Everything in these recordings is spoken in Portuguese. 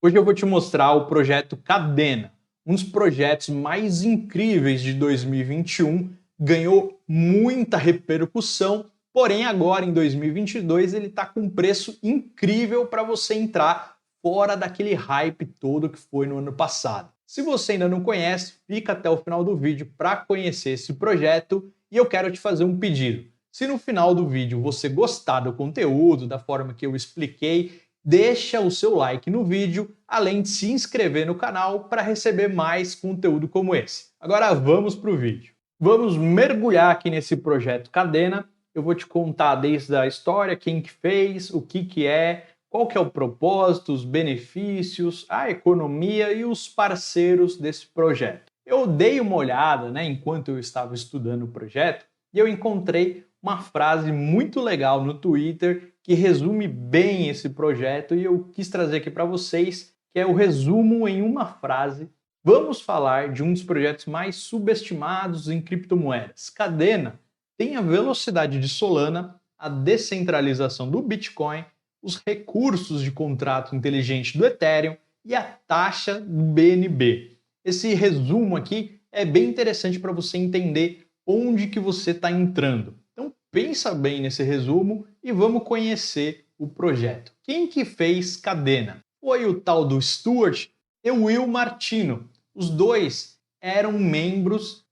Hoje eu vou te mostrar o projeto Cadena, um dos projetos mais incríveis de 2021, ganhou muita repercussão, porém agora em 2022 ele está com um preço incrível para você entrar fora daquele hype todo que foi no ano passado. Se você ainda não conhece, fica até o final do vídeo para conhecer esse projeto e eu quero te fazer um pedido. Se no final do vídeo você gostar do conteúdo, da forma que eu expliquei, deixa o seu like no vídeo, além de se inscrever no canal para receber mais conteúdo como esse. Agora vamos para o vídeo. Vamos mergulhar aqui nesse projeto Cadena. Eu vou te contar desde a história, quem que fez, o que é, qual que é o propósito, os benefícios, a economia e os parceiros desse projeto. Eu dei uma olhada, enquanto eu estava estudando o projeto, e eu encontrei uma frase muito legal no Twitter que resume bem esse projeto e eu quis trazer aqui para vocês, que é o resumo em uma frase. Vamos falar de um dos projetos mais subestimados em criptomoedas. Cadena tem a velocidade de Solana, a descentralização do Bitcoin, os recursos de contrato inteligente do Ethereum e a taxa do BNB. Esse resumo aqui é bem interessante para você entender onde que você está entrando. Então pensa bem nesse resumo e vamos conhecer o projeto. Quem que fez Cadena? Foi o tal do Stuart e o Will Martino. Os dois eram membros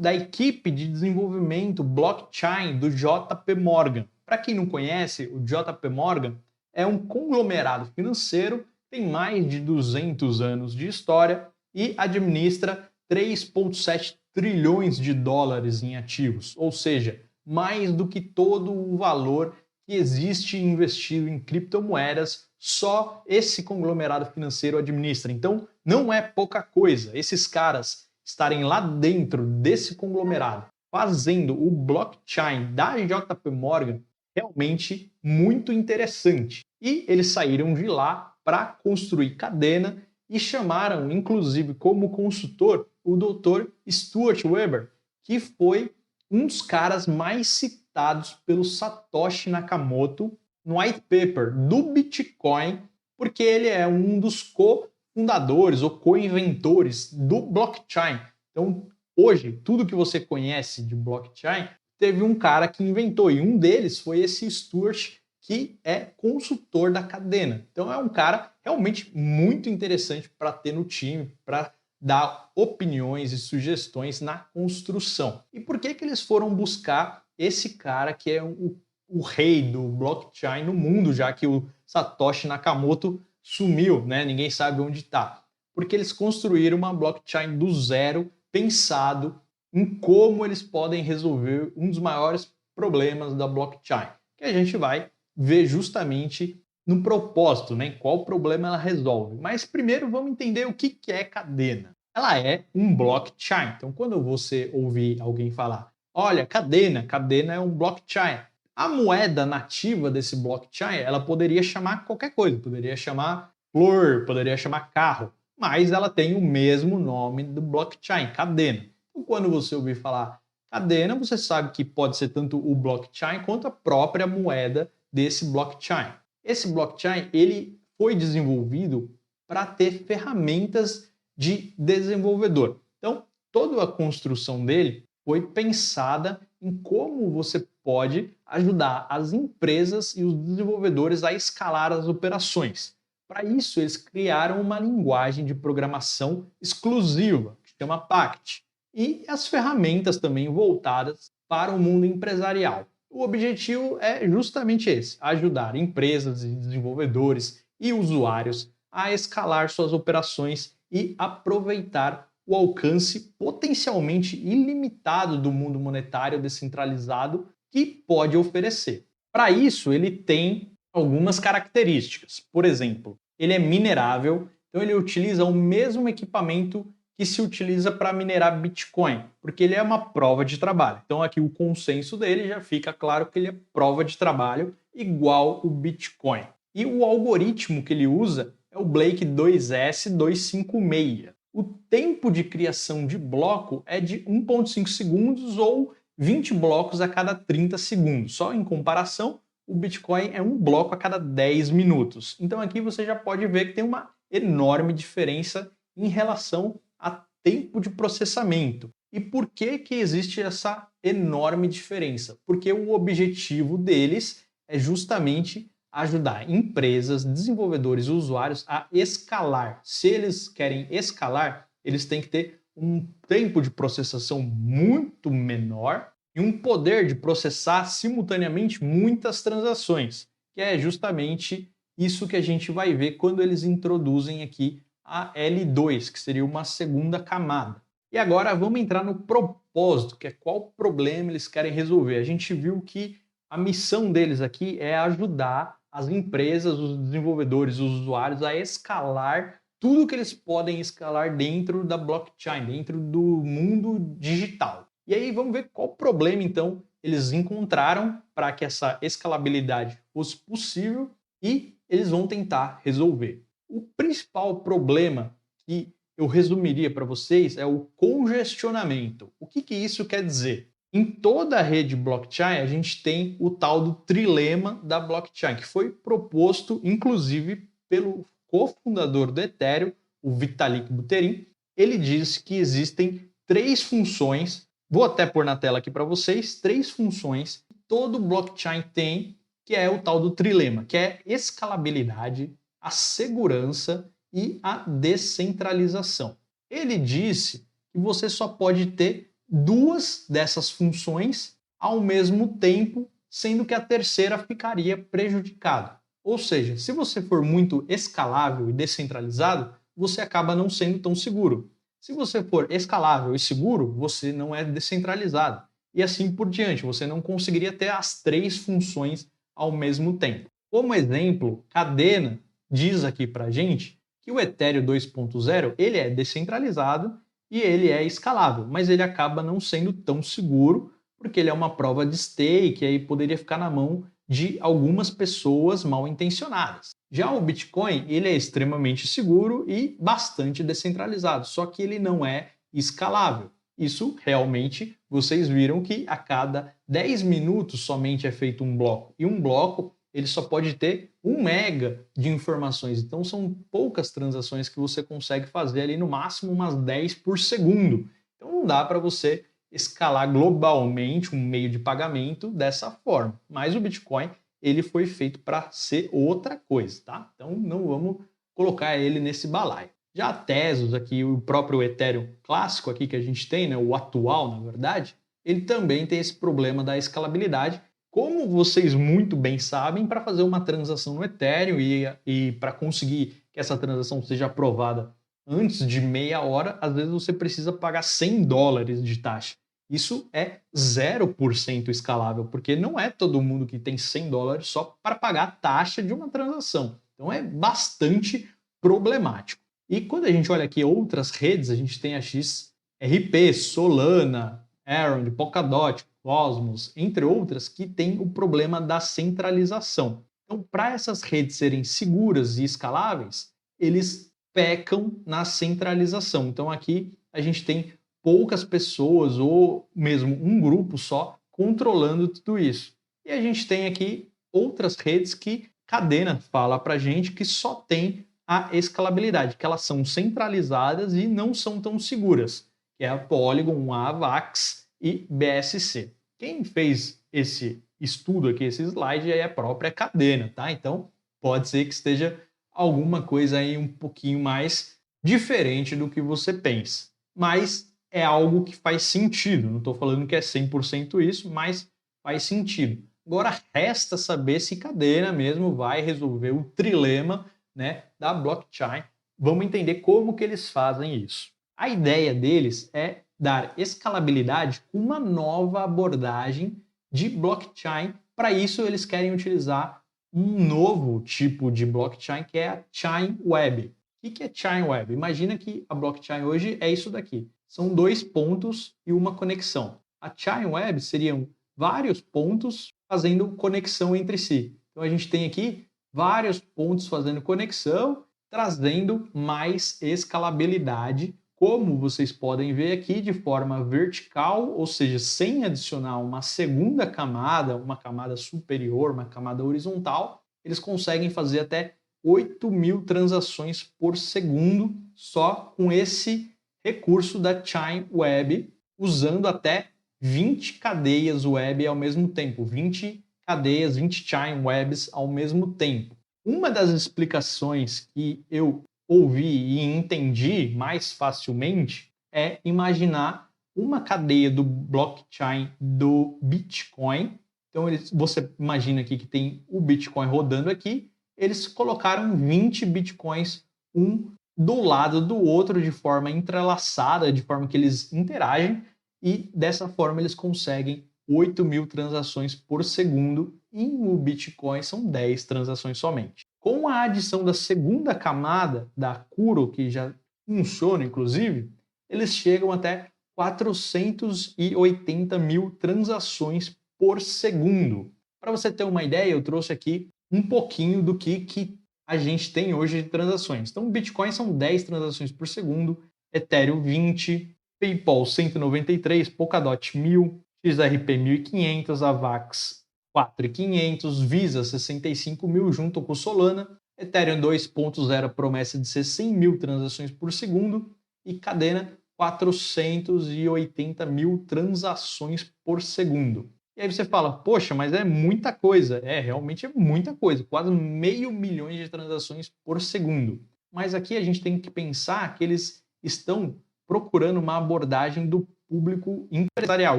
da equipe de desenvolvimento blockchain do JP Morgan. Para quem não conhece, o JP Morgan é um conglomerado financeiro, tem mais de 200 anos de história e administra 3,7 trilhões de dólares em ativos, ou seja, mais do que todo o valor que existe investido em criptomoedas, só esse conglomerado financeiro administra. Então, não é pouca coisa. Esses caras estarem lá dentro desse conglomerado, fazendo o blockchain da JP Morgan, realmente muito interessante. E eles saíram de lá para construir Cadena e chamaram, inclusive, como consultor o Dr. Stuart Weber, que foi um dos caras mais citados pelo Satoshi Nakamoto no white paper do Bitcoin, porque ele é um dos co-fundadores ou co-inventores do blockchain. Então, hoje, tudo que você conhece de blockchain teve um cara que inventou, e um deles foi esse Stuart, que é consultor da Cadena. Então, é um cara realmente muito interessante para ter no time, para dar opiniões e sugestões na construção. E por que eles foram buscar esse cara que é o rei do blockchain no mundo, já que o Satoshi Nakamoto sumiu, Ninguém sabe onde está. Porque eles construíram uma blockchain do zero, pensado em como eles podem resolver um dos maiores problemas da blockchain, que a gente vai ver justamente no propósito, qual problema ela resolve. Mas primeiro vamos entender o que é Cadena. Ela é um blockchain. Então, quando você ouvir alguém falar, olha, Cadena é um blockchain. A moeda nativa desse blockchain, ela poderia chamar qualquer coisa, poderia chamar flor, poderia chamar carro, mas ela tem o mesmo nome do blockchain, Cadena. Então, quando você ouvir falar Cadena, você sabe que pode ser tanto o blockchain quanto a própria moeda desse blockchain. Esse blockchain ele foi desenvolvido para ter ferramentas de desenvolvedor. Então, toda a construção dele foi pensada em como você pode ajudar as empresas e os desenvolvedores a escalar as operações. Para isso, eles criaram uma linguagem de programação exclusiva, que se chama Pact, e as ferramentas também voltadas para o mundo empresarial. O objetivo é justamente esse: ajudar empresas e desenvolvedores e usuários a escalar suas operações e aproveitar o alcance potencialmente ilimitado do mundo monetário descentralizado que pode oferecer. Para isso, ele tem algumas características. Por exemplo, ele é minerável, então ele utiliza o mesmo equipamento que se utiliza para minerar Bitcoin, porque ele é uma prova de trabalho. Então aqui o consenso dele já fica claro que ele é prova de trabalho igual o Bitcoin. E o algoritmo que ele usa é o Blake 2S256. O tempo de criação de bloco é de 1,5 segundos ou 20 blocos a cada 30 segundos. Só em comparação, o Bitcoin é um bloco a cada 10 minutos. Então aqui você já pode ver que tem uma enorme diferença em relação a tempo de processamento. E por que que existe essa enorme diferença? Porque o objetivo deles é justamente ajudar empresas, desenvolvedores e usuários a escalar. Se eles querem escalar, eles têm que ter um tempo de processação muito menor e um poder de processar simultaneamente muitas transações, que é justamente isso que a gente vai ver quando eles introduzem aqui a L2, que seria uma segunda camada. E agora vamos entrar no propósito, que é qual problema eles querem resolver. A gente viu que a missão deles aqui é ajudar as empresas, os desenvolvedores, os usuários a escalar tudo que eles podem escalar dentro da blockchain, dentro do mundo digital. E aí vamos ver qual problema então eles encontraram para que essa escalabilidade fosse possível e eles vão tentar resolver. O principal problema que eu resumiria para vocês é o congestionamento. O que isso quer dizer? Em toda a rede blockchain, a gente tem o tal do trilema da blockchain, que foi proposto, inclusive, pelo cofundador do Ethereum, o Vitalik Buterin. Ele disse que existem 3 funções, vou até pôr na tela aqui para vocês, 3 funções que todo blockchain tem, que é o tal do trilema, que é escalabilidade, a segurança e a descentralização. Ele disse que você só pode ter 2 dessas funções ao mesmo tempo, sendo que a terceira ficaria prejudicada. Ou seja, se você for muito escalável e descentralizado, você acaba não sendo tão seguro. Se você for escalável e seguro, você não é descentralizado. E assim por diante, você não conseguiria ter as 3 funções ao mesmo tempo. Como exemplo, Cadena diz aqui para a gente que o Ethereum 2.0 ele é descentralizado e ele é escalável, mas ele acaba não sendo tão seguro porque ele é uma prova de stake e aí poderia ficar na mão de algumas pessoas mal intencionadas. Já o Bitcoin ele é extremamente seguro e bastante descentralizado, só que ele não é escalável. Isso realmente vocês viram que a cada 10 minutos somente é feito um bloco e um bloco ele só pode ter 1 mega de informações. Então são poucas transações que você consegue fazer ali, no máximo umas 10 por segundo. Então não dá para você escalar globalmente um meio de pagamento dessa forma. Mas o Bitcoin ele foi feito para ser outra coisa, tá? Então não vamos colocar ele nesse balaio. Já a Tezos aqui, o próprio Ethereum clássico aqui que a gente tem, né, o atual na verdade, ele também tem esse problema da escalabilidade. Como vocês muito bem sabem, para fazer uma transação no Ethereum e para conseguir que essa transação seja aprovada antes de meia hora, às vezes você precisa pagar $100 de taxa. Isso é 0% escalável, porque não é todo mundo que tem $100 só para pagar a taxa de uma transação. Então é bastante problemático. E quando a gente olha aqui outras redes, a gente tem a XRP, Solana, Aron, Polkadot, Cosmos, entre outras, que tem o problema da centralização. Então, para essas redes serem seguras e escaláveis, eles pecam na centralização. Então, aqui a gente tem poucas pessoas ou mesmo um grupo só controlando tudo isso. E a gente tem aqui outras redes que Cadena fala para a gente que só tem a escalabilidade, que elas são centralizadas e não são tão seguras, que é a Polygon, a Avax e BSC. Quem fez esse estudo aqui, esse slide, é a própria Cadena, tá? Então, pode ser que esteja alguma coisa aí um pouquinho mais diferente do que você pensa. Mas é algo que faz sentido. Não estou falando que é 100% isso, mas faz sentido. Agora, resta saber se Cadena mesmo vai resolver o trilema, né, da blockchain. Vamos entender como que eles fazem isso. A ideia deles é dar escalabilidade com uma nova abordagem de blockchain. Para isso, eles querem utilizar um novo tipo de blockchain, que é a Chain Web. O que é Chain Web? Imagina que a blockchain hoje é isso daqui. São 2 pontos e uma conexão. A Chain Web seriam vários pontos fazendo conexão entre si. Então a gente tem aqui vários pontos fazendo conexão, trazendo mais escalabilidade, como vocês podem ver aqui, de forma vertical, ou seja, sem adicionar uma segunda camada, uma camada superior, uma camada horizontal, eles conseguem fazer até 8.000 transações por segundo só com esse recurso da Chain Web, usando até 20 cadeias web ao mesmo tempo, 20 cadeias, 20 Chain Webs ao mesmo tempo. Uma das explicações que eu ouvi e entendi mais facilmente é imaginar uma cadeia do blockchain do Bitcoin. Então, você imagina aqui que tem o Bitcoin rodando aqui, eles colocaram 20 Bitcoins um do lado do outro de forma entrelaçada, de forma que eles interagem, e dessa forma eles conseguem 8.000 transações por segundo, e no Bitcoin são 10 transações somente. Com a adição da segunda camada da Kuro, que já funciona inclusive, eles chegam até 480.000 transações por segundo. Para você ter uma ideia, eu trouxe aqui um pouquinho do que a gente tem hoje de transações. Então, Bitcoin são 10 transações por segundo, Ethereum 20, PayPal 193, Polkadot 1.000, XRP 1.500, Avax 4.500, Visa 65.000 junto com Solana, Ethereum 2.0 promessa de ser 100.000 transações por segundo e Cadena 480.000 transações por segundo. E aí você fala, poxa, mas é muita coisa. Realmente é muita coisa, quase 500 mil de transações por segundo. Mas aqui a gente tem que pensar que eles estão procurando uma abordagem do público empresarial,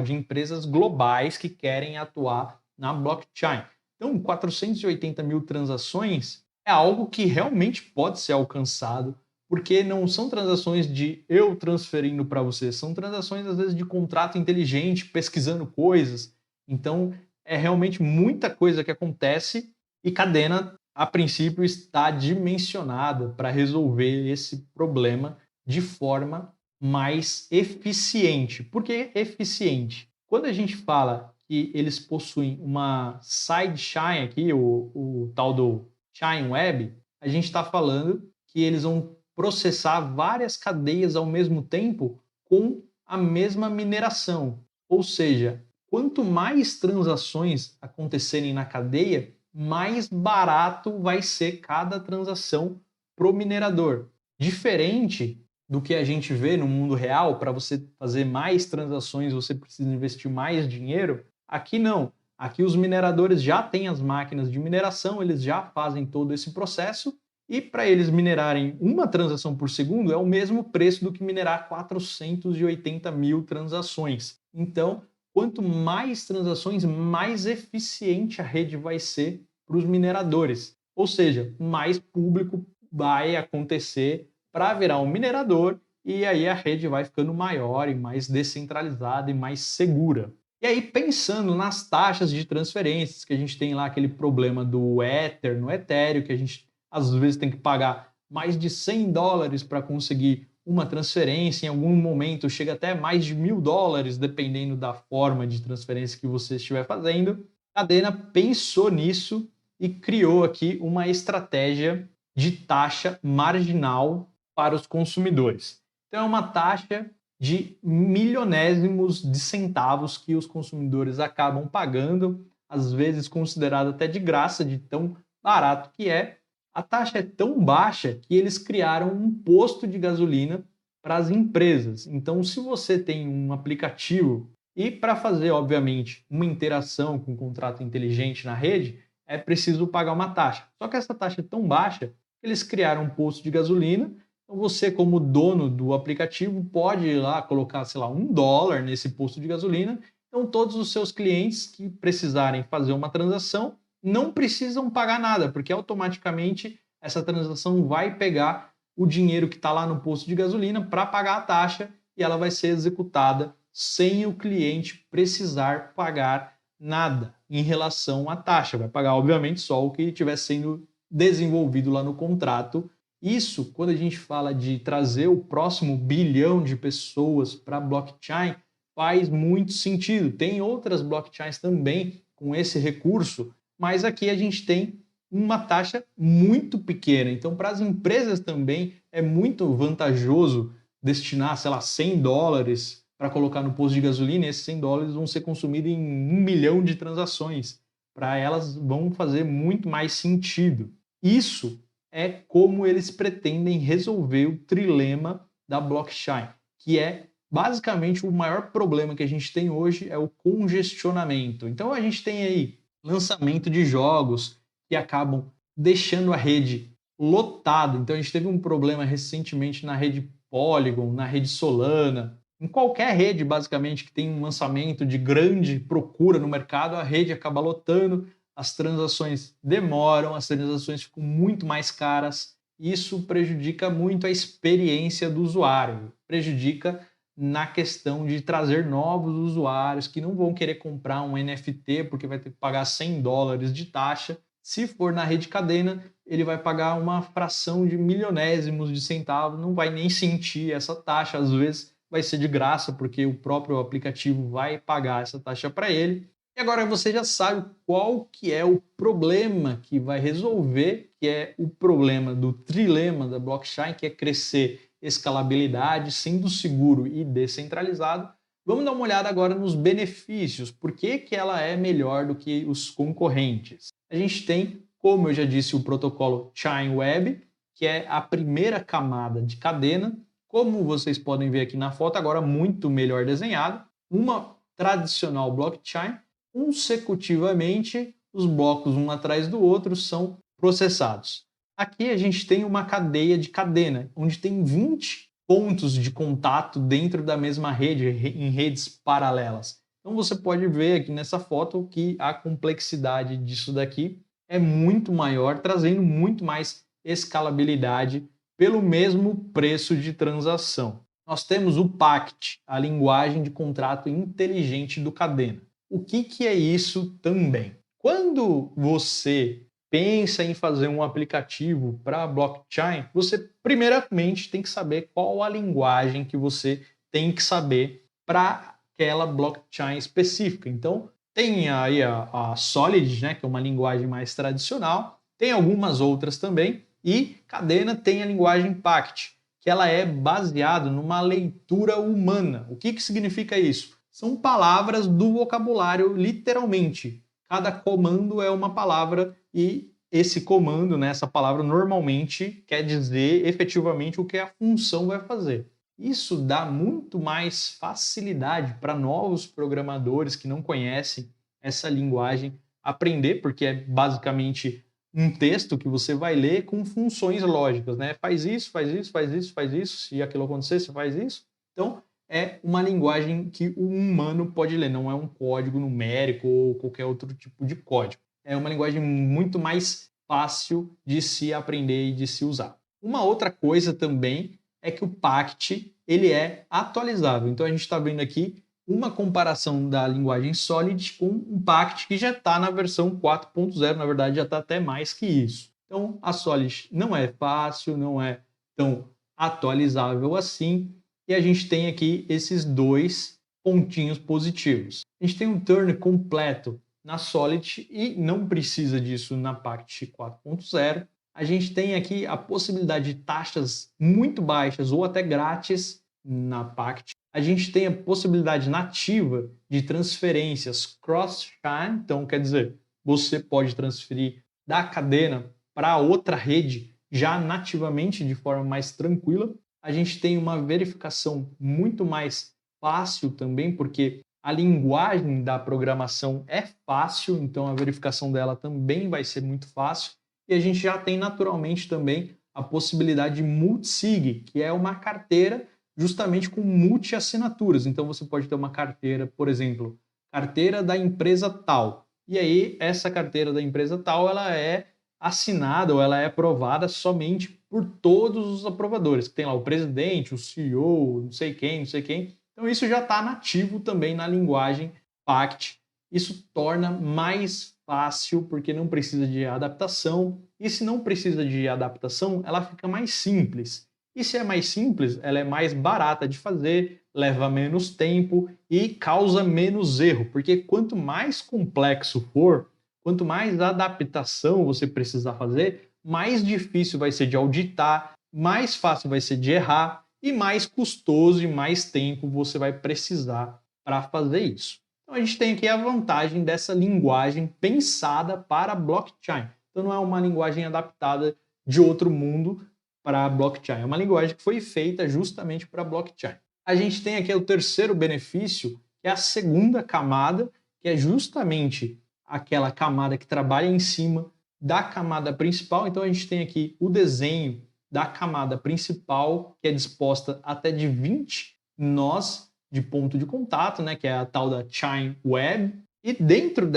de empresas globais que querem atuar na blockchain. Então, 480.000 transações é algo que realmente pode ser alcançado, porque não são transações de eu transferindo para você, são transações, às vezes, de contrato inteligente, pesquisando coisas. Então, é realmente muita coisa que acontece e Cadena, a princípio, está dimensionada para resolver esse problema de forma mais eficiente. Por que eficiente? Quando a gente fala que eles possuem uma sidechain aqui, o tal do Chain Web, a gente está falando que eles vão processar várias cadeias ao mesmo tempo com a mesma mineração. Ou seja, quanto mais transações acontecerem na cadeia, mais barato vai ser cada transação para o minerador. Diferente do que a gente vê no mundo real, para você fazer mais transações, você precisa investir mais dinheiro. Aqui não. Aqui os mineradores já têm as máquinas de mineração, eles já fazem todo esse processo e para eles minerarem uma transação por segundo é o mesmo preço do que minerar 480.000 transações. Então, quanto mais transações, mais eficiente a rede vai ser para os mineradores. Ou seja, mais público vai acontecer para virar um minerador e aí a rede vai ficando maior e mais descentralizada e mais segura. E aí, pensando nas taxas de transferências, que a gente tem lá aquele problema do Ether no Ethereum, que a gente às vezes tem que pagar mais de $100 para conseguir uma transferência, em algum momento chega até mais de $1.000, dependendo da forma de transferência que você estiver fazendo. A Cadena pensou nisso e criou aqui uma estratégia de taxa marginal para os consumidores. Então é uma taxa de milionésimos de centavos que os consumidores acabam pagando, às vezes considerado até de graça, de tão barato que é. A taxa é tão baixa que eles criaram um posto de gasolina para as empresas. Então, se você tem um aplicativo e para fazer, obviamente, uma interação com um contrato inteligente na rede, é preciso pagar uma taxa. Só que essa taxa é tão baixa que eles criaram um posto de gasolina. Então, você, como dono do aplicativo, pode ir lá colocar, sei lá, $1 nesse posto de gasolina. Então, todos os seus clientes que precisarem fazer uma transação não precisam pagar nada, porque automaticamente essa transação vai pegar o dinheiro que está lá no posto de gasolina para pagar a taxa e ela vai ser executada sem o cliente precisar pagar nada em relação à taxa. Vai pagar, obviamente, só o que estiver sendo desenvolvido lá no contrato. Isso, quando a gente fala de trazer o próximo bilhão de pessoas para a blockchain, faz muito sentido. Tem outras blockchains também com esse recurso, mas aqui a gente tem uma taxa muito pequena. Então, para as empresas também é muito vantajoso destinar, sei lá, $100 para colocar no posto de gasolina, e esses $100 vão ser consumidos em 1 milhão de transações. Para elas vão fazer muito mais sentido. Isso é como eles pretendem resolver o trilema da blockchain, que é basicamente o maior problema que a gente tem hoje é o congestionamento. Então a gente tem aí lançamento de jogos que acabam deixando a rede lotada. Então a gente teve um problema recentemente na rede Polygon, na rede Solana, em qualquer rede basicamente que tem um lançamento de grande procura no mercado, a rede acaba lotando, as transações demoram, as transações ficam muito mais caras. Isso prejudica muito a experiência do usuário, prejudica na questão de trazer novos usuários que não vão querer comprar um NFT porque vai ter que pagar $100 de taxa. Se for na rede Cadena, ele vai pagar uma fração de milionésimos de centavos, não vai nem sentir essa taxa, às vezes vai ser de graça, porque o próprio aplicativo vai pagar essa taxa para ele. E agora você já sabe qual que é o problema que vai resolver, que é o problema do trilema da blockchain, que é crescer escalabilidade, sendo seguro e descentralizado. Vamos dar uma olhada agora nos benefícios. Por que que ela é melhor do que os concorrentes? A gente tem, como eu já disse, o protocolo Chainweb, que é a primeira camada de cadena, como vocês podem ver aqui na foto, agora muito melhor desenhado, uma tradicional blockchain, consecutivamente os blocos um atrás do outro são processados. Aqui a gente tem uma cadeia de cadena, onde tem 20 pontos de contato dentro da mesma rede, em redes paralelas. Então você pode ver aqui nessa foto que a complexidade disso daqui é muito maior, trazendo muito mais escalabilidade pelo mesmo preço de transação. Nós temos o PACT, a linguagem de contrato inteligente do Cadena. O que é isso também? Quando você pensa em fazer um aplicativo para blockchain, você primeiramente tem que saber qual a linguagem que você tem que saber para aquela blockchain específica. Então, tem aí a Solid, né, que é uma linguagem mais tradicional, tem algumas outras também, e Cadena tem a linguagem PACT, que ela é baseada numa leitura humana. O que significa isso? São palavras do vocabulário, literalmente. Cada comando é uma palavra e esse comando, né, essa palavra normalmente quer dizer efetivamente o que a função vai fazer. Isso dá muito mais facilidade para novos programadores que não conhecem essa linguagem aprender, porque é basicamente um texto que você vai ler com funções lógicas, né? Faz isso, faz isso, faz isso, faz isso, se aquilo acontecer, você faz isso. Então, é uma linguagem que o humano pode ler, não é um código numérico ou qualquer outro tipo de código. É uma linguagem muito mais fácil de se aprender e de se usar. Uma outra coisa também é que o PACT ele é atualizável. Então, a gente está vendo aqui uma comparação da linguagem Solid com um PACT que já está na versão 4.0, na verdade já está até mais que isso. Então a Solid não é fácil, não é tão atualizável assim, e a gente tem aqui esses dois pontinhos positivos. A gente tem um turn completo na Solid e não precisa disso na PACT 4.0. A gente tem aqui a possibilidade de taxas muito baixas ou até grátis na PACT. A gente tem a possibilidade nativa de transferências cross-chain, então quer dizer, você pode transferir da cadena para outra rede já nativamente de forma mais tranquila. A gente tem uma verificação muito mais fácil também, porque a linguagem da programação é fácil, então a verificação dela também vai ser muito fácil. E a gente já tem naturalmente também a possibilidade de multisig, que é uma carteira justamente com multi-assinaturas. Então você pode ter uma carteira, por exemplo, carteira da empresa tal. E aí essa carteira da empresa tal, ela é assinada ou ela é aprovada somente por todos os aprovadores, que tem lá o presidente, o CEO, não sei quem, não sei quem. Então isso já está nativo também na linguagem PACT. Isso torna mais fácil porque não precisa de adaptação. E se não precisa de adaptação, ela fica mais simples. E se é mais simples, ela é mais barata de fazer, leva menos tempo e causa menos erro, porque quanto mais complexo for, quanto mais adaptação você precisar fazer, mais difícil vai ser de auditar, mais fácil vai ser de errar e mais custoso e mais tempo você vai precisar para fazer isso. Então a gente tem aqui a vantagem dessa linguagem pensada para blockchain. Então não é uma linguagem adaptada de outro mundo para a blockchain. É uma linguagem que foi feita justamente para a blockchain. A gente tem aqui o terceiro benefício, que é a segunda camada, que é justamente aquela camada que trabalha em cima da camada principal. Então a gente tem aqui o desenho da camada principal, que é disposta até de 20 nós de ponto de contato, né, que é a tal da chain web. E dentro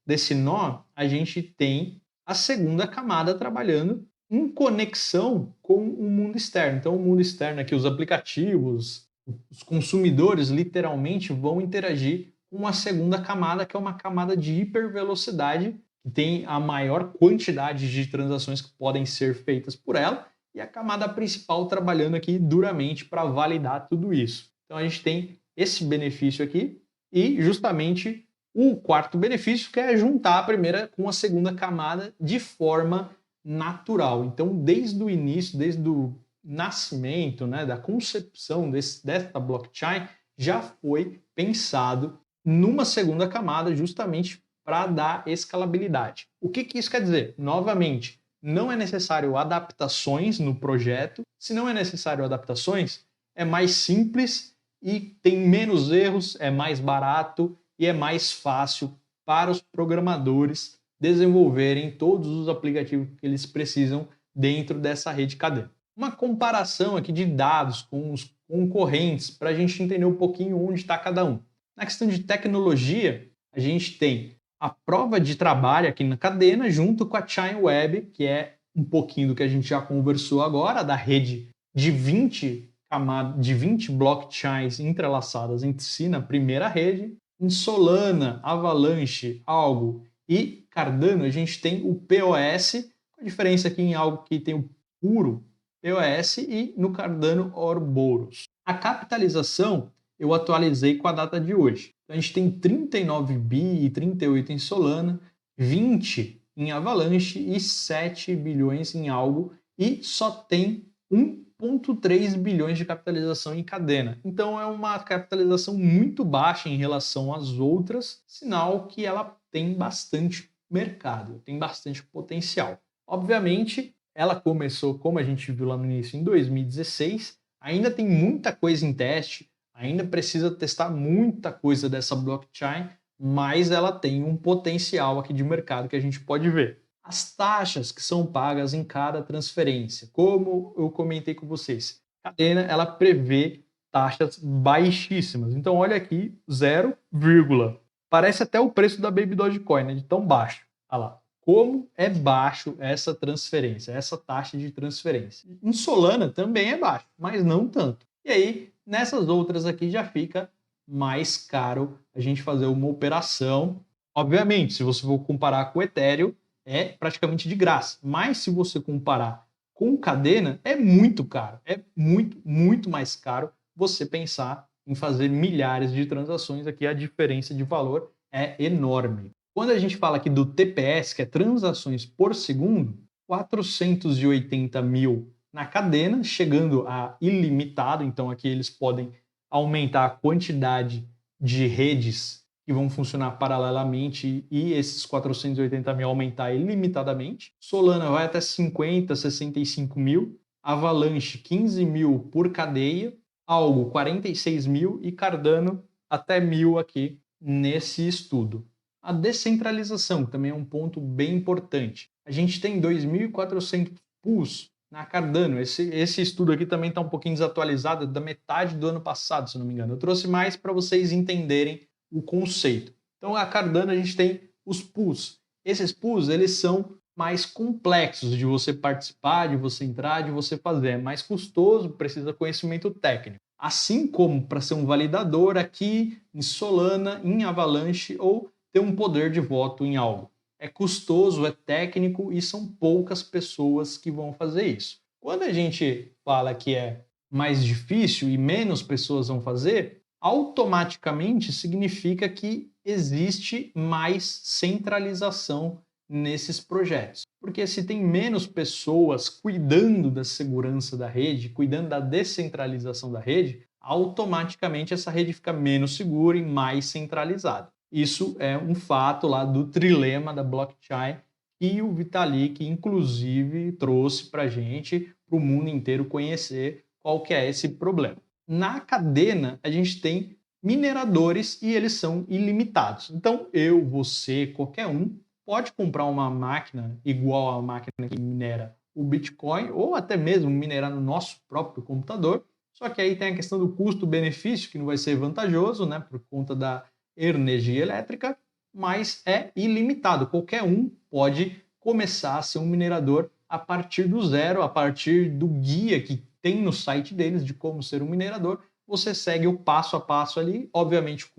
desse nó, a gente tem a segunda camada trabalhando em conexão com o mundo externo. Então, o mundo externo aqui, os aplicativos, os consumidores, literalmente, vão interagir com a segunda camada, que é uma camada de hipervelocidade, que tem a maior quantidade de transações que podem ser feitas por ela, e a camada principal trabalhando aqui duramente para validar tudo isso. Então, a gente tem esse benefício aqui e, justamente, o quarto benefício, que é juntar a primeira com a segunda camada de forma natural. Então, desde o início, desde o nascimento, né, da concepção desta blockchain, já foi pensado numa segunda camada justamente para dar escalabilidade. O que isso quer dizer? Novamente, não é necessário adaptações no projeto. Se não é necessário adaptações, é mais simples e tem menos erros, é mais barato e é mais fácil para os programadores desenvolverem todos os aplicativos que eles precisam dentro dessa rede cadena. Uma comparação aqui de dados com os concorrentes para a gente entender um pouquinho onde está cada um. Na questão de tecnologia, a gente tem a prova de trabalho aqui na cadena junto com a Chain Web, que é um pouquinho do que a gente já conversou agora, da rede de 20 blockchains entrelaçadas entre si na primeira rede. Em Solana, Avalanche, Algo e Cardano, a gente tem o POS, a diferença aqui em Algo que tem o puro POS e no Cardano Ouroboros. A capitalização eu atualizei com a data de hoje. Então, a gente tem 39 bi e 38 em Solana, 20 em Avalanche e 7 bilhões em Algo, e só tem 1,3 bilhões de capitalização em cadena. Então é uma capitalização muito baixa em relação às outras, sinal que ela tem bastante mercado, tem bastante potencial. Obviamente, ela começou, como a gente viu lá no início, em 2016, ainda tem muita coisa em teste, ainda precisa testar muita coisa dessa blockchain, mas ela tem um potencial aqui de mercado que a gente pode ver. As taxas que são pagas em cada transferência, como eu comentei com vocês, a cadena ela prevê taxas baixíssimas. Então olha aqui, 0, parece até o preço da Baby Dogecoin, né, de tão baixo. Olha lá, como é baixo essa transferência, essa taxa de transferência. Em Solana também é baixo, mas não tanto. E aí, nessas outras aqui já fica mais caro a gente fazer uma operação. Obviamente, se você for comparar com o Ethereum, é praticamente de graça. Mas se você comparar com cadena, é muito caro. É muito mais caro você pensar em fazer milhares de transações. Aqui a diferença de valor é enorme. Quando a gente fala aqui do TPS, que é transações por segundo, 480 mil na cadena, chegando a ilimitado. Então aqui eles podem aumentar a quantidade de redes que vão funcionar paralelamente e esses 480 mil aumentar ilimitadamente. Solana vai até 50, 65 mil. Avalanche, 15 mil por cadeia. Algo, 46 mil. E Cardano, até 1.000 aqui nesse estudo. A descentralização também é um ponto bem importante. A gente tem 2.400 pools na Cardano. Esse estudo aqui também está um pouquinho desatualizado, da metade do ano passado, se não me engano. Eu trouxe mais para vocês entenderem o conceito. Então, a Cardano a gente tem os pools. Esses pools, eles são mais complexos de você participar, de você entrar, de você fazer. É mais custoso, precisa conhecimento técnico. Assim como para ser um validador aqui em Solana, em Avalanche ou ter um poder de voto em algo. É custoso, é técnico e são poucas pessoas que vão fazer isso. Quando a gente fala que é mais difícil e menos pessoas vão fazer, automaticamente significa que existe mais centralização nesses projetos. Porque se tem menos pessoas cuidando da segurança da rede, cuidando da descentralização da rede, automaticamente essa rede fica menos segura e mais centralizada. Isso é um fato lá do trilema da blockchain e o Vitalik, inclusive, trouxe para a gente, para o mundo inteiro conhecer qual que é esse problema. Na Cadena, a gente tem mineradores e eles são ilimitados. Então, eu, você, qualquer um, pode comprar uma máquina igual à máquina que minera o Bitcoin, ou até mesmo minerar no nosso próprio computador. Só que aí tem a questão do custo-benefício, que não vai ser vantajoso, né, por conta da energia elétrica, mas é ilimitado. Qualquer um pode começar a ser um minerador a partir do zero, a partir do guia que tem no site deles de como ser um minerador. Você segue o passo a passo ali, obviamente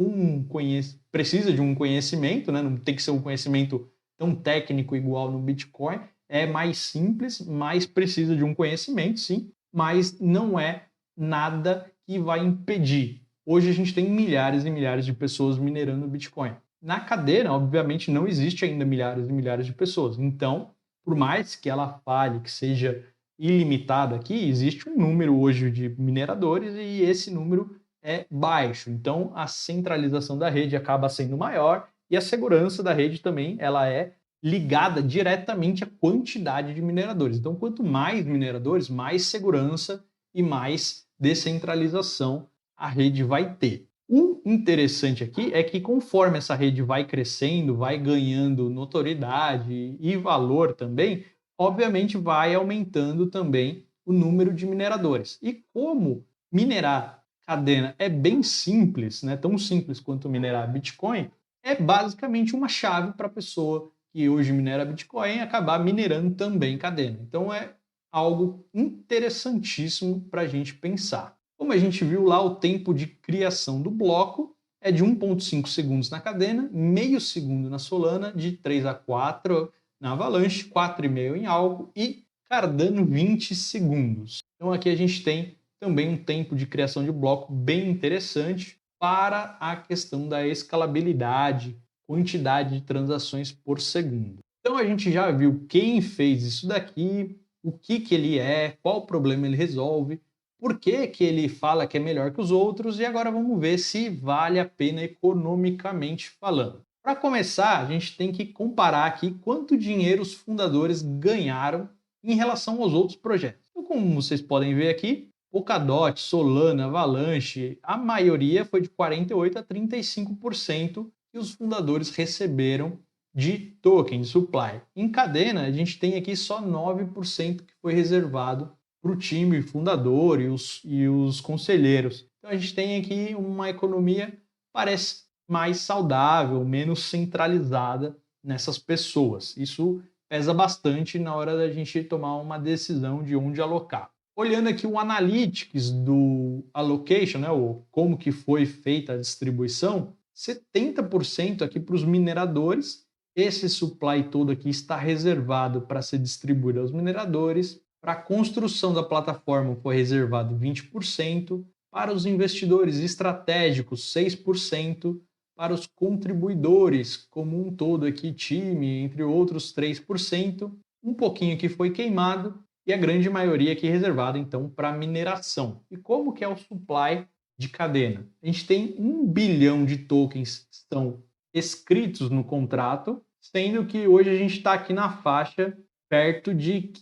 precisa de um conhecimento, né? Não tem que ser um conhecimento tão técnico igual no Bitcoin, é mais simples, mas precisa de um conhecimento, sim, mas não é nada que vai impedir. Hoje a gente tem milhares e milhares de pessoas minerando Bitcoin. Na Cadena, obviamente, não existe ainda milhares e milhares de pessoas. Então, por mais que ela fale que seja ilimitada aqui, existe um número hoje de mineradores e esse número é baixo. Então, a centralização da rede acaba sendo maior e a segurança da rede também ela é ligada diretamente à quantidade de mineradores. Então, quanto mais mineradores, mais segurança e mais descentralização a rede vai ter. O interessante aqui é que conforme essa rede vai crescendo, vai ganhando notoriedade e valor também, obviamente vai aumentando também o número de mineradores. E como minerar Cadena é bem simples, né, tão simples quanto minerar Bitcoin, é basicamente uma chave para a pessoa que hoje minera Bitcoin acabar minerando também Cadena. Então é algo interessantíssimo para a gente pensar. Como a gente viu lá, o tempo de criação do bloco é de 1,5 segundos na Cadena, meio segundo na Solana, de 3 a 4 na Avalanche, 4,5 em Algo e Cardano 20 segundos. Então aqui a gente tem também um tempo de criação de bloco bem interessante para a questão da escalabilidade, quantidade de transações por segundo. Então a gente já viu quem fez isso daqui, o que ele é, qual problema ele resolve, por que ele fala que é melhor que os outros e agora vamos ver se vale a pena economicamente falando. Para começar, a gente tem que comparar aqui quanto dinheiro os fundadores ganharam em relação aos outros projetos. Então, como vocês podem ver aqui, Polkadot, Solana, Avalanche, a maioria foi de 48% a 35% que os fundadores receberam de token, de supply. Em Cadena, a gente tem aqui só 9% que foi reservado para o time fundador e os conselheiros. Então a gente tem aqui uma economia parece mais saudável, menos centralizada nessas pessoas. Isso pesa bastante na hora da gente tomar uma decisão de onde alocar. Olhando aqui o analytics do allocation, né, ou como que foi feita a distribuição, 70% aqui para os mineradores. Esse supply todo aqui está reservado para ser distribuído aos mineradores. Para a construção da plataforma foi reservado 20%, para os investidores estratégicos 6%, para os contribuidores como um todo aqui, time, entre outros 3%, um pouquinho que foi queimado e a grande maioria aqui reservada então para mineração. E como que é o supply de Cadena? A gente tem 1 bilhão de tokens que estão escritos no contrato, sendo que hoje a gente está aqui na faixa perto de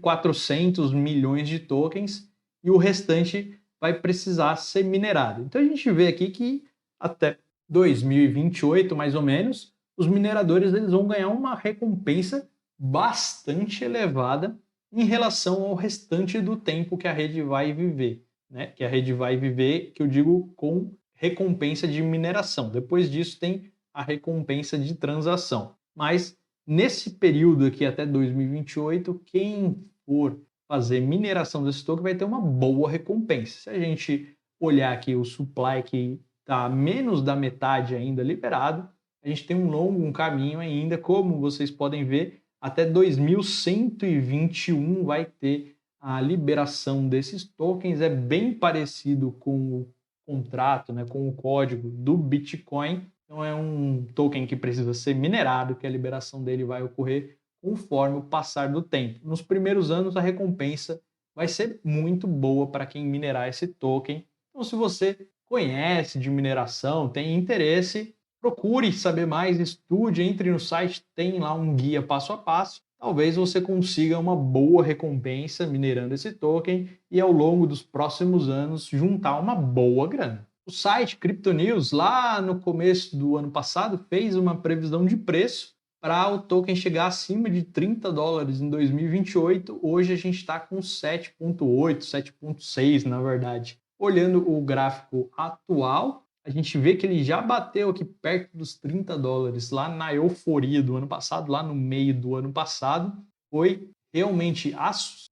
400 milhões de tokens e o restante vai precisar ser minerado. Então a gente vê aqui que até 2028, mais ou menos, os mineradores eles vão ganhar uma recompensa bastante elevada em relação ao restante do tempo que a rede vai viver, né? Que a rede vai viver, que eu digo com recompensa de mineração. Depois disso tem a recompensa de transação. Mas nesse período aqui até 2028, quem for fazer mineração desse token vai ter uma boa recompensa. Se a gente olhar aqui o supply que está menos da metade ainda liberado, a gente tem um caminho ainda, como vocês podem ver, até 2121 vai ter a liberação desses tokens, é bem parecido com o contrato, né, com o código do Bitcoin. Então é um token que precisa ser minerado, que a liberação dele vai ocorrer conforme o passar do tempo. Nos primeiros anos, a recompensa vai ser muito boa para quem minerar esse token. Então, se você conhece de mineração, tem interesse, Procure saber mais, estude, entre no site, tem lá um guia passo a passo. Talvez você consiga uma boa recompensa minerando esse token e ao longo dos próximos anos juntar uma boa grana. O site Crypto News, lá no começo do ano passado, fez uma previsão de preço para o token chegar acima de $30 em 2028. Hoje a gente está com 7,8, 7,6 na verdade. Olhando o gráfico atual, a gente vê que ele já bateu aqui perto dos $30 lá na euforia do ano passado, lá no meio do ano passado. Foi realmente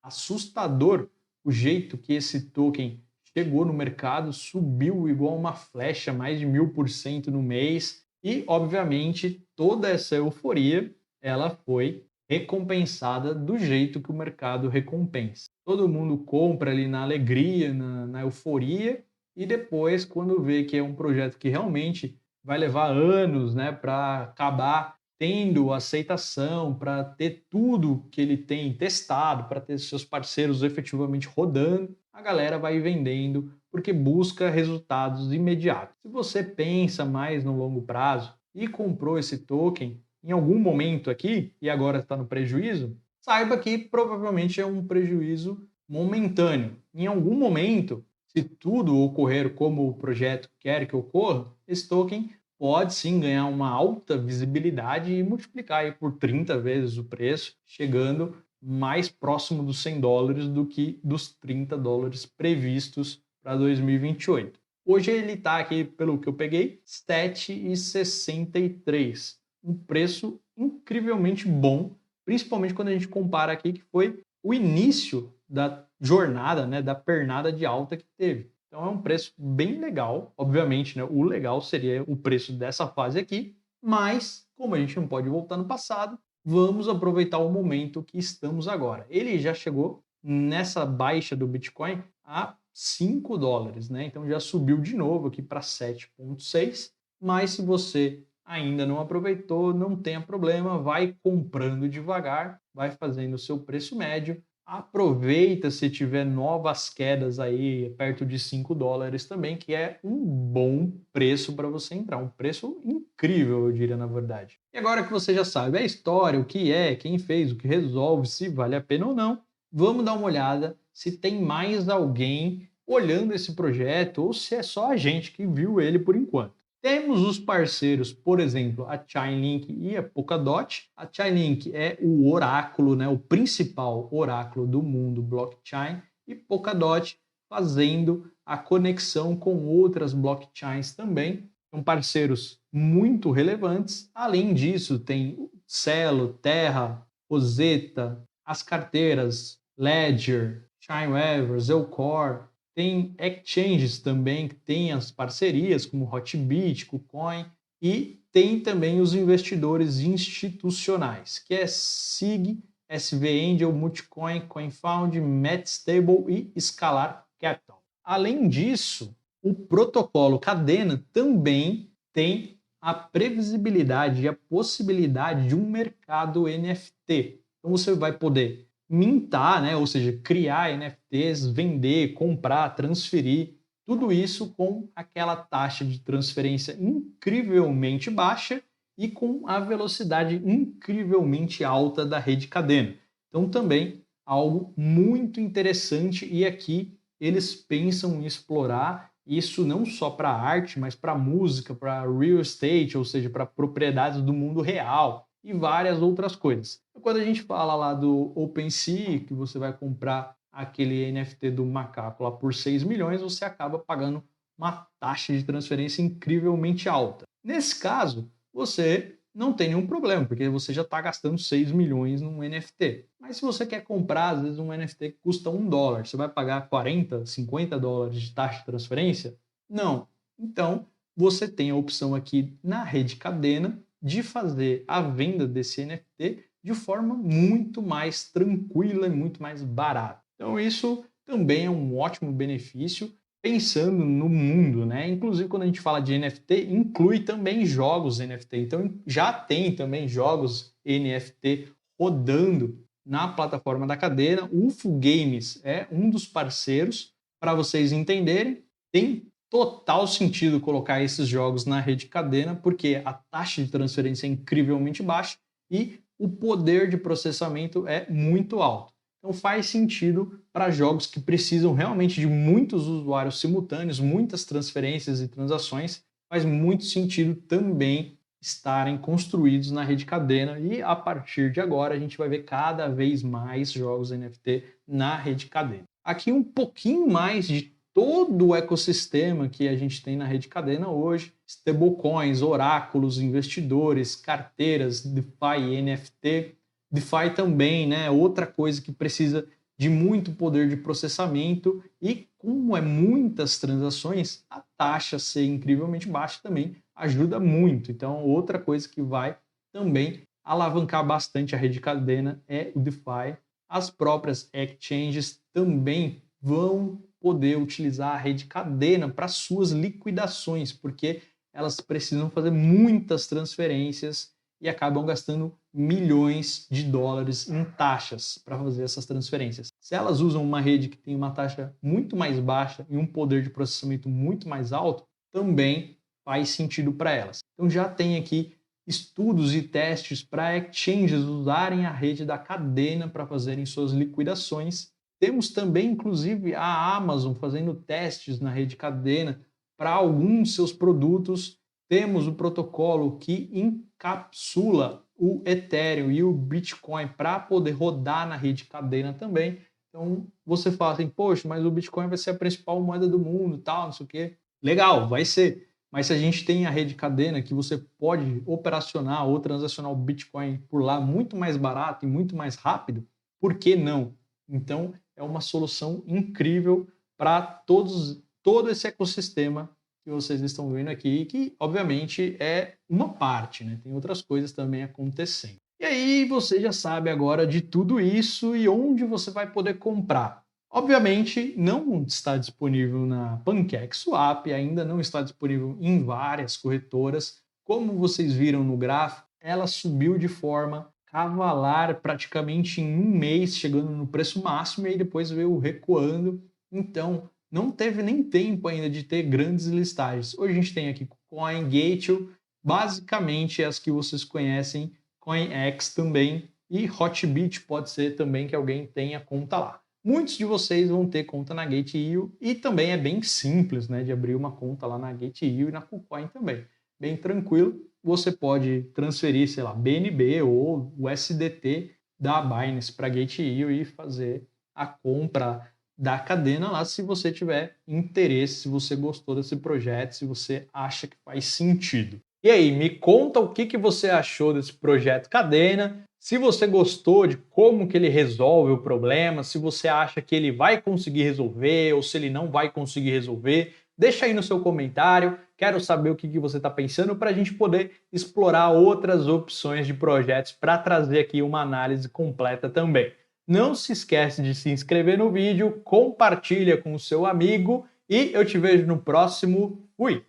assustador o jeito que esse token chegou no mercado, subiu igual uma flecha, mais de 1000% no mês. E, obviamente, toda essa euforia ela foi recompensada do jeito que o mercado recompensa. Todo mundo compra ali na alegria, na euforia, e depois, quando vê que é um projeto que realmente vai levar anos, né, para acabar tendo aceitação, para ter tudo que ele tem testado, para ter seus parceiros efetivamente rodando, a galera vai vendendo porque busca resultados imediatos. Se você pensa mais no longo prazo e comprou esse token em algum momento aqui e agora está no prejuízo, saiba que provavelmente é um prejuízo momentâneo. Em algum momento, se tudo ocorrer como o projeto quer que ocorra, esse token pode sim ganhar uma alta visibilidade e multiplicar aí por 30 vezes o preço, chegando mais próximo dos $100 do que dos $30 previstos para 2028. Hoje ele está aqui, pelo que eu peguei, 7,63. Um preço incrivelmente bom, principalmente quando a gente compara aqui que foi o início da jornada, né, da pernada de alta que teve. Então é um preço bem legal. Obviamente, né, o legal seria o preço dessa fase aqui, mas como a gente não pode voltar no passado, vamos aproveitar o momento que estamos agora. Ele já chegou nessa baixa do Bitcoin a $5, né? Então já subiu de novo aqui para 7,6. Mas se você ainda não aproveitou, não tenha problema, vai comprando devagar, vai fazendo o seu preço médio. Aproveita se tiver novas quedas aí perto de $5 também, que é um bom preço para você entrar, um preço incrível, eu diria na verdade. E agora que você já sabe a história, o que é, quem fez, o que resolve, se vale a pena ou não, vamos dar uma olhada se tem mais alguém olhando esse projeto ou se é só a gente que viu ele por enquanto. Temos os parceiros, por exemplo, a Chainlink e a Polkadot. A Chainlink é o oráculo, né, o principal oráculo do mundo blockchain, e Polkadot fazendo a conexão com outras blockchains também. São parceiros muito relevantes. Além disso, tem Celo, Terra, Rosetta, as carteiras Ledger, Chainever, Zelcore. Tem exchanges também que tem as parcerias, como Hotbit, KuCoin, e tem também os investidores institucionais, que é SIG, SV Angel, Multicoin, CoinFound, MetStable e Scalar Capital. Além disso, o protocolo Cadena também tem a previsibilidade e a possibilidade de um mercado NFT. Então você vai poder mintar, né? Ou seja, criar NFTs, vender, comprar, transferir, tudo isso com aquela taxa de transferência incrivelmente baixa e com a velocidade incrivelmente alta da rede Cadena. Então também algo muito interessante, e aqui eles pensam em explorar isso não só para arte, mas para música, para real estate, ou seja, para propriedades do mundo real e várias outras coisas. Quando a gente fala lá do OpenSea, que você vai comprar aquele NFT do macaco lá por 6 milhões, você acaba pagando uma taxa de transferência incrivelmente alta. Nesse caso, você não tem nenhum problema, porque você já está gastando 6 milhões num NFT. Mas se você quer comprar, às vezes, um NFT que custa $1, você vai pagar 40, 50 dólares de taxa de transferência? Não. Então, você tem a opção aqui na rede Cadena de fazer a venda desse NFT de forma muito mais tranquila e muito mais barata. Então isso também é um ótimo benefício pensando no mundo, né? Inclusive quando a gente fala de NFT, inclui também jogos NFT. Então já tem também jogos NFT rodando na plataforma da Cadena. O UFO Games é um dos parceiros, para vocês entenderem. Tem total sentido colocar esses jogos na rede cadena, porque a taxa de transferência é incrivelmente baixa e o poder de processamento é muito alto. Então faz sentido para jogos que precisam realmente de muitos usuários simultâneos, muitas transferências e transações, faz muito sentido também estarem construídos na rede cadena, e a partir de agora a gente vai ver cada vez mais jogos NFT na rede cadena. Aqui um pouquinho mais de todo o ecossistema que a gente tem na rede cadena hoje: stablecoins, oráculos, investidores, carteiras, DeFi e NFT. DeFi também, né? Outra coisa que precisa de muito poder de processamento, e como é muitas transações, a taxa ser incrivelmente baixa também ajuda muito. Então, outra coisa que vai também alavancar bastante a rede cadena é o DeFi. As próprias exchanges também vão poder utilizar a rede cadena para suas liquidações, porque elas precisam fazer muitas transferências e acabam gastando milhões de dólares em taxas para fazer essas transferências. Se elas usam uma rede que tem uma taxa muito mais baixa e um poder de processamento muito mais alto, também faz sentido para elas. Então já tem aqui estudos e testes para exchanges usarem a rede da cadena para fazerem suas liquidações. Temos também, inclusive, a Amazon fazendo testes na rede cadena para alguns seus produtos. Temos o protocolo que encapsula o Ethereum e o Bitcoin para poder rodar na rede cadena também. Então você fala assim, poxa, mas o Bitcoin vai ser a principal moeda do mundo, tal, não sei o quê. Legal, vai ser. Mas se a gente tem a rede cadena que você pode operacionar ou transacionar o Bitcoin por lá muito mais barato e muito mais rápido, por que não? Então é uma solução incrível para todo esse ecossistema que vocês estão vendo aqui, que obviamente é uma parte, né? Tem outras coisas também acontecendo. E aí você já sabe agora de tudo isso e onde você vai poder comprar. Obviamente não está disponível na PancakeSwap, ainda não está disponível em várias corretoras. Como vocês viram no gráfico, ela subiu de forma cavalar praticamente em um mês, chegando no preço máximo e aí depois veio recuando. Então não teve nem tempo ainda de ter grandes listagens. Hoje a gente tem aqui CoinGateo, basicamente as que vocês conhecem, CoinEx também, e Hotbit pode ser também que alguém tenha conta lá. Muitos de vocês vão ter conta na Gate.io e também é bem simples, né, de abrir uma conta lá na Gate.io e na KuCoin também. Bem tranquilo, você pode transferir, sei lá, BNB ou o USDT da Binance para Gate.io e fazer a compra da cadena lá se você tiver interesse, se você gostou desse projeto, se você acha que faz sentido. E aí, me conta o que você achou desse projeto cadena, se você gostou de como que ele resolve o problema, se você acha que ele vai conseguir resolver ou se ele não vai conseguir resolver, deixa aí no seu comentário, quero saber o que você está pensando para a gente poder explorar outras opções de projetos para trazer aqui uma análise completa também. Não se esquece de se inscrever no vídeo, compartilha com o seu amigo e eu te vejo no próximo. Fui!